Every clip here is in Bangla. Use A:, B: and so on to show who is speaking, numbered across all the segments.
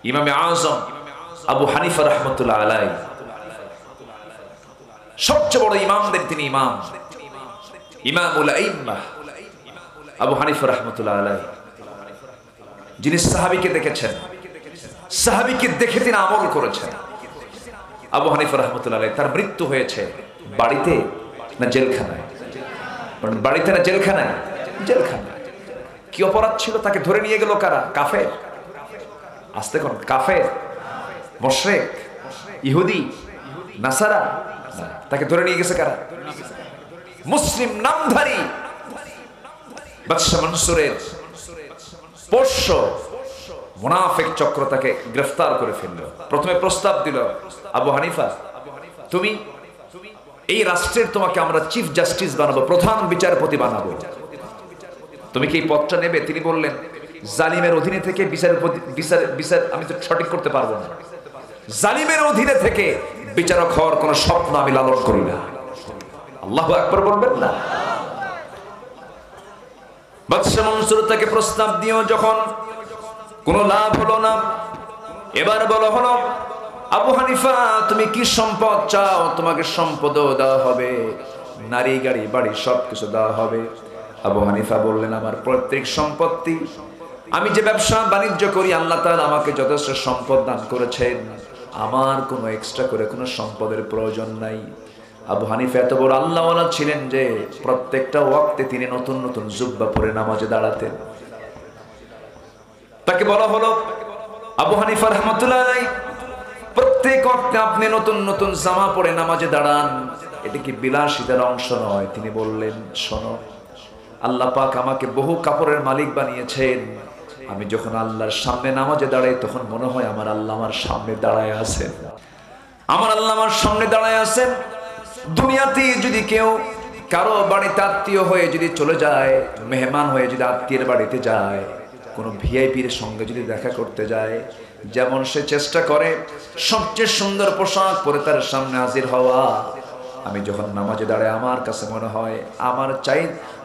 A: ইমামে আযম আবু হানিফা রাহমাতুল্লাহ আলাইহি সবচেয়ে বড় ইমামদের তিনি ইমাম, ইমামুল আইম্মাহ আবু হানিফা রাহমাতুল্লাহ আলাইহি, যিনি সাহাবীকে দেখেছেন, সাহাবীকে দেখে তিনি আমল করেছেন। আবু হানিফা রাহমাতুল্লাহ আলাইহি তার মৃত্যু হয়েছে বাড়িতে না জেলখানায়? বাড়িতে না জেলখানায়? জেলখানায়। কি অপরাধ ছিল? তাকে ধরে নিয়ে গেল কারা? কাফের। আস্তে কোন কাফের, মুশরিক, ইহুদি, নাসারা। তাকে ধরে নিয়ে গেছে কারা? মুসলিম নামধারী বাদশা মনসুরের পোষ্য মুনাফিক চক্র তাকে গ্রেফতার করে ফেলল। প্রথমে প্রস্তাব দিল, আবু হানিফা তুমি এই রাষ্ট্রের, তোমাকে আমরা চিফ জাস্টিস বানাবো, প্রধান বিচারপতি বানাবো, তুমি কি এই পদটা নেবে? তিনি বললেন, জালিমের অধীনে থেকে বিচার আমি তো সঠিক করতে পারবো না। জালিমের অধীনে থেকে বিচারক হওয়ার কোন স্বপ্ন আমি লালন করি না। আল্লাহু আকবার বলবেন না? বাদশা মনসুর তাকে প্রস্তাব দিও যখন কোনো লাভ হলো না, এবার বলা হলো, আবু হানিফা তুমি কি সম্পদ চাও? তোমাকে সম্পদও দেওয়া হবে, নারী গাড়ি বাড়ি সবকিছু দেওয়া হবে। আবু হানিফা বললেন, আমার প্রত্যেক সম্পত্তি, আমি যে ব্যবসা বাণিজ্য করি, আল্লাহ তাআলা আমাকে যথেষ্ট সম্পদ দান করেছেন, আমার কোনো এক্সট্রা করে কোনো সম্পদের প্রয়োজন নাই। আবু হানিফা এত বড় আল্লাহওয়ালা ছিলেন যে প্রত্যেকটা ওয়াক্তে তিনি নতুন নতুন জুব্বা পরে নামাজে দাঁড়াতেন। তাকে বলা হলো, আবু হানিফা রাহমাতুল্লাহ আলাইহি প্রত্যেক ওয়াক্তে আপনি নতুন নতুন জামা পরে নামাজে দাঁড়ান, এটা কি বিলাসিতার অংশ নয়? তিনি বললেন, শোনো, আল্লাহ পাক আমাকে বহু কাপড়ের মালিক বানিয়েছেন, আমি যখন আল্লাহর সামনে নামাজে দাঁড়াই তখন মনে হয় আমার আল্লাহ আমার সামনে দাঁড়ায় আছেন, আমার আল্লাহ আমার সামনে দাঁড়ায় আছেন। দুনিয়াতে যদি কেউ কারো বাড়িতে আত্মীয় হয়ে যদি চলে যায়, মেহমান হয়ে যদি আত্মীয়ের বাড়িতে যায়, কোনো ভিআইপির সঙ্গে যদি দেখা করতে যায়, যেমন সে চেষ্টা করে সবচেয়ে সুন্দর পোশাক পরে তার সামনে হাজির হওয়া, আমি যখন নামাজে দাঁড়াই আমার কাছে মনে হয়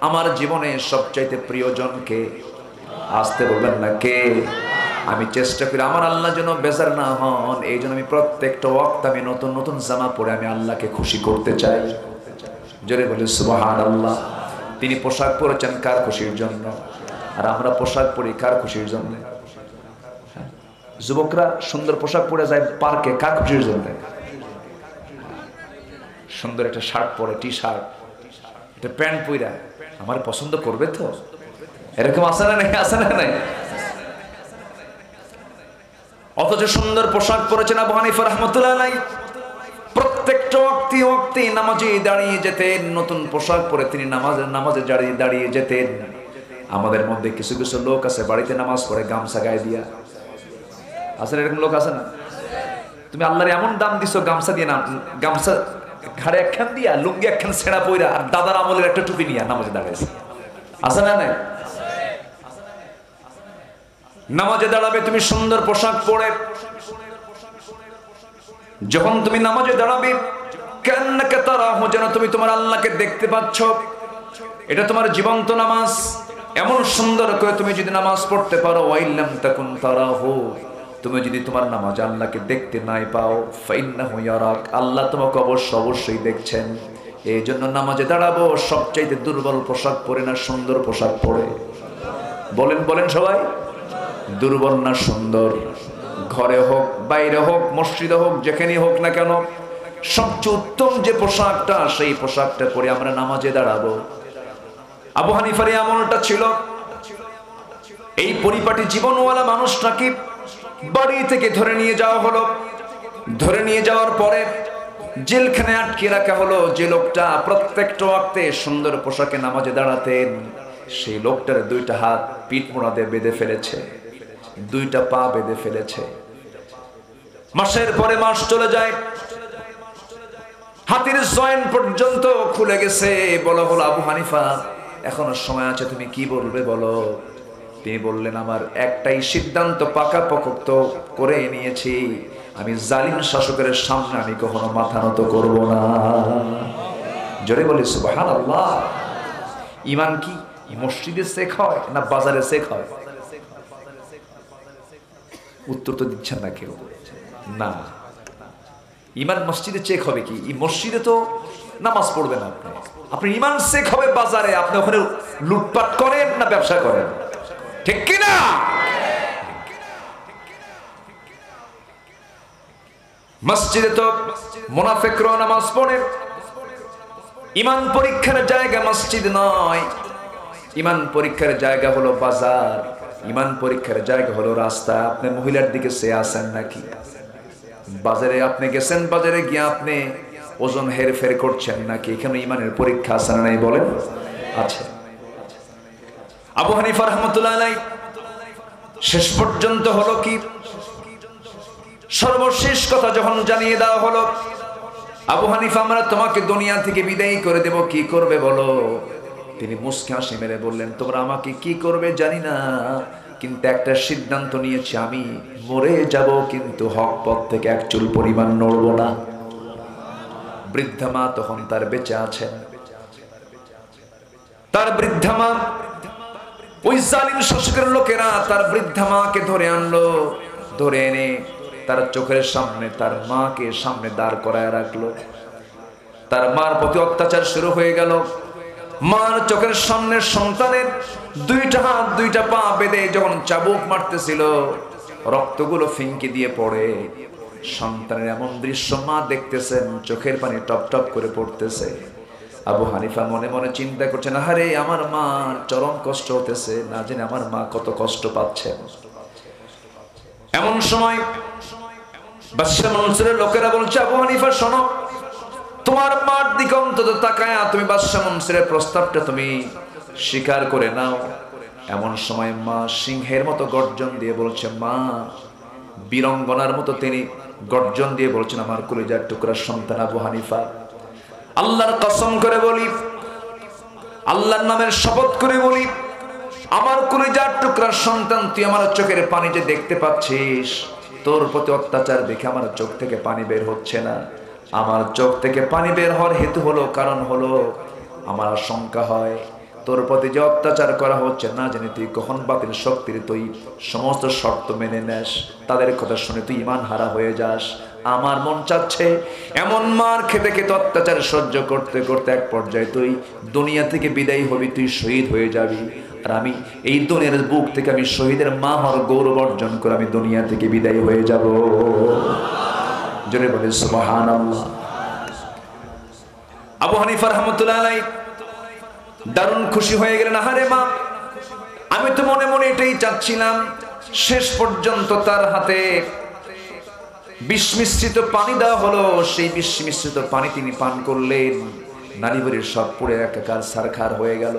A: আমার জীবনে সবচাইতে প্রিয়জনকে, আসতে বলবেন না কে, আমি চেষ্টা করি আমার আল্লাহ যেন বেজার না হন, এই জন্য আমি প্রত্যেকটা ওয়াক্ত আমি নতুন নতুন জামা পরে আমি আল্লাহকে খুশি করতে চাই। জোরে বলি সুবহানাল্লাহ। তিনি পোশাক পরেছেন কার খুশির জন্য? আর আমরা পোশাক পরি কার খুশির জন্য? যুবকরা সুন্দর পোশাক পরে যায় পার্কে কার খুশির জন্য? সুন্দর একটা শার্ট পরে, টি শার্ট, একটা প্যান্ট পইরা আমার পছন্দ করবে তো, এরকম আছে না নাই? আছে না নাই? অথচ সুন্দর পোশাক পরেছেন আবু হানিফা রাহমাতুল্লাহ আলাইহি, প্রত্যেকটা ওয়াক্তে নামাজে দাঁড়িয়ে যেতেন, নতুন পোশাক পরে তিনি নামাজে দাঁড়িয়ে যেতেন। আমাদের মধ্যে কিছু কিছু লোক আছে বাড়িতে নামাজ পড়ে গামছা গায়ে দিয়া, আসলে এরকম লোক আছে না? তুমি আল্লাহর এমন দাম দিছো গামছা দিয়ে, না গামছা ঘাড়ে একখান দিয়া, লুঙ্গি একখান ছেঁড়া পইরা, আর দাদার আমলের একটা টুপি নিয়ে নামাজে দাঁড়াইছে, আছে না নাই? নামাজে দাঁড়াবে তুমি সুন্দর পোশাক পরে, যখন তুমি নামাজে দাঁড়াবে কান্নাকা তারাহু, যেন তুমি তোমার আল্লাহকে দেখতে পাচ্ছ, এটা তোমার জীবন্ত নামাজ। এমন সুন্দর করে তুমি যদি নামাজ পড়তে পারো, ওয়াইল্লাম তাকুন তারাহু, তুমি যদি তোমার নামাজ আল্লাহকে দেখতে নাই পাও, ফাইন্নাহু ইয়ারাক, আল্লাহ তোমাকে অবশ্যই দেখছেন। এই জন্য নামাজে দাঁড়াবো সবচাইতে দুর্বল পোশাক পরে না সুন্দর পোশাক পরে? বলেন সবাই, দুর্বল না সুন্দর? ঘরে হোক বাইরে হোক মসজিদে হোক যেখানেই হোক না কেন, সবচেয়ে উত্তম যে পোশাকটা, সেই পোশাকটা পরে আমরা নামাজে দাঁড়াবো। আবু হানিফার এই আমলটা ছিল। এই পরিপাটি জীবনওয়ালা মানুষটাকে বাড়ি থেকে ধরে নিয়ে যাওয়া হলো। ধরে নিয়ে যাওয়ার পরে জেলখানায় আটকে রাখা হলো। যে লোকটা প্রত্যেকটা ওয়াক্তে সুন্দর পোশাকে নামাজে দাঁড়াতেন, সেই লোকটার দুইটা হাত পিঠ মোড়াতে বেঁধে ফেলেছে, দুইটা পা বেঁধে ফেলেছে। মাসের পরে মাস চলে যায়, হাতের জয়েন্ট পর্যন্ত খুলে গেছে। বলা হলো, আবু হানিফা এখনো সময় আছে, তুমি কি বলবে বলো। তিনি বললেন, আমার একটাই সিদ্ধান্ত পাকাপোক্ত করে নিয়েছি, আমি জালিম শাসকের সামনে আমি কখনো মাথা নত করব না। জোরে বলি সুবহানাল্লাহ। ঈমান কি মসজিদে শেখ হয় না বাজারে শেখ হয়? উত্তর তো দিচ্ছেন না কেউ। না, ইমান মসজিদে চেক হবে কি? এই মসজিদে তো নামাজ পড়বেন আপনি, আপনি ইমান চেক হবে বাজারে, আপনি ওখানে লুটপাট করেন না ব্যবসা করেন, ঠিক কি না? মসজিদে তো মুনাফিকরা নামাজ পড়ে। ইমান পরীক্ষার জায়গা মসজিদ নয়, ইমান পরীক্ষার জায়গা হলো বাজার, ইমান পরীক্ষার জায়গা হলো রাস্তা। আপনি মহিলার দিকে চেয়ে আছেন নাকি? বাজারে আপনি গেছেন, বাজারে গিয়ে আপনি ওজন হেরফের করছেন নাকি? এখানে ইমানের পরীক্ষা আছে না নাই বলেন? আছে। আবু হানিফা রাহমাতুল্লাহ আলাইহি শেষ পর্যন্ত হলো কি, সর্বশেষ কথা যখন জানিয়ে দেওয়া হলো, আবু হানিফা আমরা তোমাকে দুনিয়া থেকে বিদায় করে দেব, কি করবে বলো? তিনি মুস্কি হাসি মেরে বললেন, তোমরা আমাকে কি করবে জানি না, কিন্তু একটা সিদ্ধান্ত নিয়েছি, আমি মরে যাব কিন্তু হক পথ থেকে এক চুল পরিমাণ নড়ব না। বৃদ্ধা মা তখন তার বেঁচে আছেন, তার বৃদ্ধা মা, ওই জালিম শাসকের লোকেরা তার বৃদ্ধা মাকে ধরে আনলো, ধরে এনে তার চোখের সামনে তার মাকে সামনে দাঁড় করায় রাখলো। তার মার প্রতি অত্যাচার শুরু হয়ে গেল। মার চোখের সামনে সন্তানের দুইটা হাত দুইটা পা বেঁধে যখন চাবুক মারতেছিল, রক্তগুলো ফিঙ্কি দিয়ে পড়ে। সন্তানের এমন দৃশ্য মা দেখতেছেন, চোখের পানি টপ টপ করে পড়তেছে। আবু হানিফা মনে মনে চিন্তা করছেন, আরে আমার মার চরম কষ্ট হতেছে, না জেনে আমার মা কত কষ্ট পাচ্ছে। এমন সময় বাদশা মনসুরের লোকেরা বলছে, আবু হানিফা শোনো, তোমার মার দিকে অন্তত তাকায়া তুমি বাদশা মনসুরের প্রস্তাবটা তুমি স্বীকার করে নাও। এমন সময় মা সিংহের মতো গর্জন দিয়ে বলছে, মা বীরঙ্গনার মতো তিনি গর্জন দিয়ে বলছেন, আমার কলিজার টুকরা সন্তান আবু হানিফা, আল্লাহর কসম করে বলি, আল্লাহর নামের শপথ করে বলি, আমার কলিজার টুকরা সন্তান, তুই আমার চোখের পানি যে দেখতে পাচ্ছিস, তোর প্রতি অত্যাচার দেখে আমার চোখ থেকে পানি বের হচ্ছে না। আমার চোখ থেকে পানি বের হওয়ার হেতু হলো, কারণ হলো, আমার আশঙ্কা হয় তোর প্রতি যে অত্যাচার করা হচ্ছে, না জানি তুই কখন বাতিল শক্তির তুই সমস্ত শর্ত মেনে নেস, তাদের কথা শুনে তুই ইমান হারা হয়ে যাস। আমার মন চাচ্ছে এমন মার খেতে খেতে অত্যাচার সহ্য করতে করতে এক পর্যায়ে তুই দুনিয়া থেকে বিদায়ী হবি, তুই শহীদ হয়ে যাবি, আর আমি এই দুনিয়ার বুক থেকে আমি শহীদের মা হওয়ার গৌরব অর্জন করে আমি দুনিয়া থেকে বিদায়ী হয়ে যাব। জোরে বলে সুবহানাল্লাহ। আবু হানিফা রাহমাতুল্লাহ আলাইহি দারুণ খুশি হয়ে গেলেন, আহারে মা, আমি তো মনে মনে এটাই চাচ্ছিলাম। শেষ পর্যন্ত তার হাতে বিষ মিশ্রিত পানি দেওয়া হলো, সেই বিষ মিশ্রিত পানি তিনি পান করলেন, নারীবাড়ির সব পুড়ে একাকার সারখার হয়ে গেল।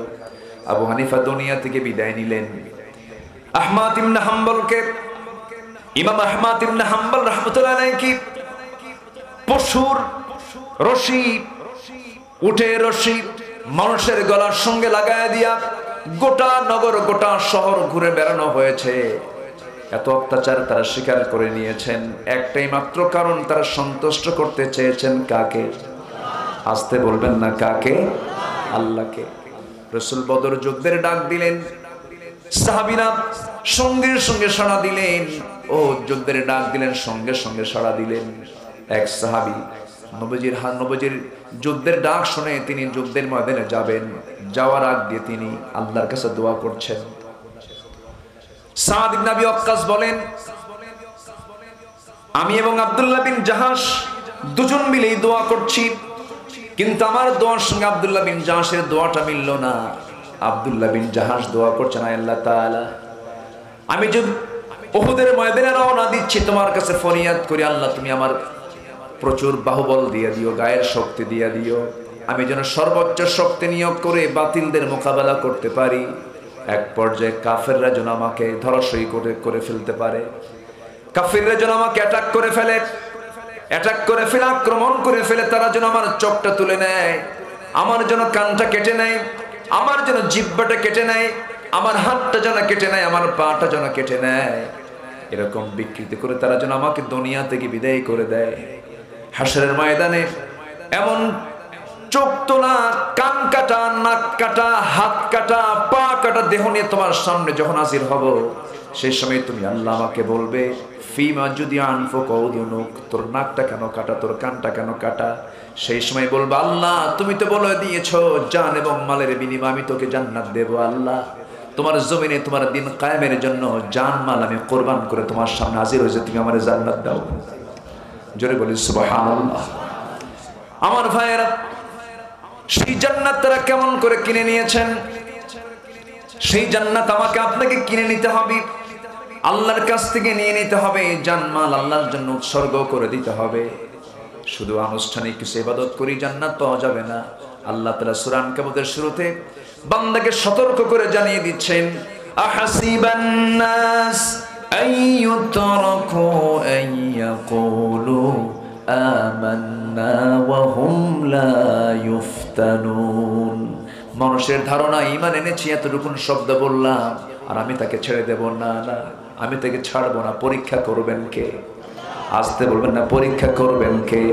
A: আবু হানিফা দুনিয়া থেকে বিদায় নিলেন। আহমাদ ইবনে হাম্বলকে, ইমাম আহমাদ ইবনে হাম্বল রাহমাতুল্লাহ আলাইহি পশুর রশি, উটের রশি মানুষের গলার সঙ্গে লাগায় দিয়া গোটা নগর গোটা শহর ঘুরে বেড়ানো হয়েছে। এত অত্যাচার তারা স্বীকার করে নিয়েছেন, একটাই মাত্র কারণ, তারা সন্তুষ্ট করতে চেয়েছেন কাকে? আসতে বলবেন না, কাকে? আল্লাহকে। রাসূল বদর যুদ্ধের ডাক দিলেন, সাহাবীরা সঙ্গে সঙ্গে সাড়া দিলেন। ও যুদ্ধের ডাক দিলেন, সঙ্গে সঙ্গে সাড়া দিলেন। এক সাহাবী নবীজির যুদ্ধের ডাক শুনে তিনি যুদ্ধের ময়দানে যাবেন, যাওয়ার আগ দিয়ে তিনি আল্লাহর কাছে দোয়া করছেন। সাদ ইবনে আবি ওয়াক্কাস বলেন, আমি এবং আব্দুল্লাহ বিন জাহাশ দুজন মিলেই দোয়া করছি, কিন্তু আমার দোয়ার সঙ্গে আব্দুল্লাহ বিন জাহাশের দোয়াটা মিলল না। আব্দুল্লাহ বিন জাহাশ দোয়া করছেন, আল্লাহ তাআলা, আমি যে উহুদের ময়দানে রওনা দিচ্ছি, তোমার কাছে ফরিয়াদ করি, আল্লাহ তুমি আমার প্রচুর বাহুবল দিয়ে দিও, গায়ের শক্তি দিয়ে দিও, আমি যেন সর্বোচ্চ শক্তি নিয়োগ করে বাতিলদের মোকাবেলা করতে পারি। এক পর্যায়ে কাফেররা যেন আমাকে ধরাশয়ী করে ফেলতে পারে, কাফেররা যেন আমাকে অ্যাটাক করে ফেলে, আক্রমণ করে ফেলে, তারা যেন আমার চোখটা তুলে নেয়, আমার যেন কানটা কেটে নেয়, আমার যেন জিহ্বাটা কেটে নেয়, আমার হাতটা যেন কেটে নেয়, আমার পাটা যেন কেটে নেয়, এরকম বিকৃতি করে তারা যেন আমাকে দুনিয়া থেকে বিদায় করে দেয়। হাসরের ময়দানে এমন চোখ তোলা, কান কাটা, নাক কাটা, হাত কাটা, পা কাটা দেহ নিয়ে তোমার সামনে যখন হাজির হব, সেই সময় তুমি আল্লাহ আমাকে বলবে ফিমা যদি আনফুক, তোর নাকটা কেন কাটা, তোর কানটা কেন কাটা? সেই সময় বলবো আল্লাহ তুমি তো বলে দিয়েছো জান এবং মালের বিনিময়ে আমি তোকে জান্নাত দেব। আল্লাহ তোমার জমিনে তোমার দিন কায়েমের জন্য জান মাল আমি কোরবান করে তোমার সামনে হাজির হয়েছে, তুমি আমার জান্নাত দাও। জোরে বলি সুবহানাল্লাহ। আমার ভাইয়েরা, সেই জান্নাত তারা কেমন করে কিনে নিয়েছেন? সেই জান্নাত আমাকে আপনাকে কিনে নিতে হবে, আল্লাহর কাছ থেকে নিয়ে নিতে হবে, জানমাল আল্লাহর জন্য উৎসর্গ করে দিতে হবে। শুধু আনুষ্ঠানিক কিছু ইবাদত করি জান্নাত পাওয়া যাবে না। আল্লাহ তাআলা সূরা আনকাবুতের শুরুতে বান্দাকে সতর্ক করে জানিয়ে দিচ্ছেন, আহাসিবান নাস আইয়ুতরাকু আইয়াকুলু আমান্না ওয়া হুম লা ইফতানুন। মানুষের ধারণা ঈমান এনেছি, এতটুকু শব্দ বললাম আর আমি তাকে ছেড়ে দেব না, না আমি তাকে ছাড়বো না। পরীক্ষা করবেন কে? আসতে বলবেন না, পরীক্ষা করবেন কে?